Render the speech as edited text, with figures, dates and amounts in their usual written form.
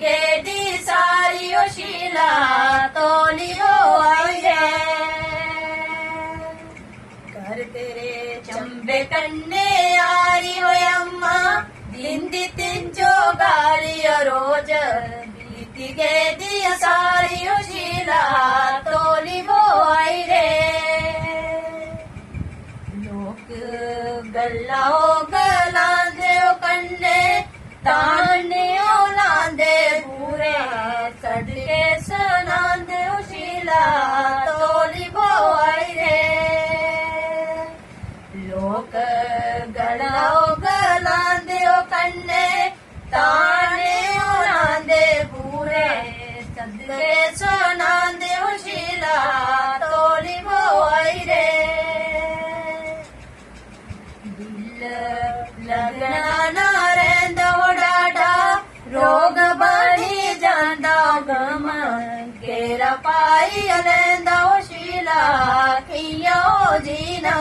गेडी सारी ओ शीला तोलियो आई रे कर तेरे चंबे कन्ने आरी हो अम्मा दिंदी तिंजो गाली रोज बीती गेडी सारी ओ शीला तोलियो आई रे लोक गल्लाओ गलांदे ओ कन्ने ताने ओ लांदे पूरे सदके सुनांदे ओ शीला तोली बो आई रे लोक गलाओ गलांदे ओ कन्ने ताने ओ लांदे पूरे सदके सुनांदे ओ शीला तोली बो आई रे लगना ना रहंदा डाडा रोग बड़ी जांदा गम केरा पाई लैंदा शीला किया जीना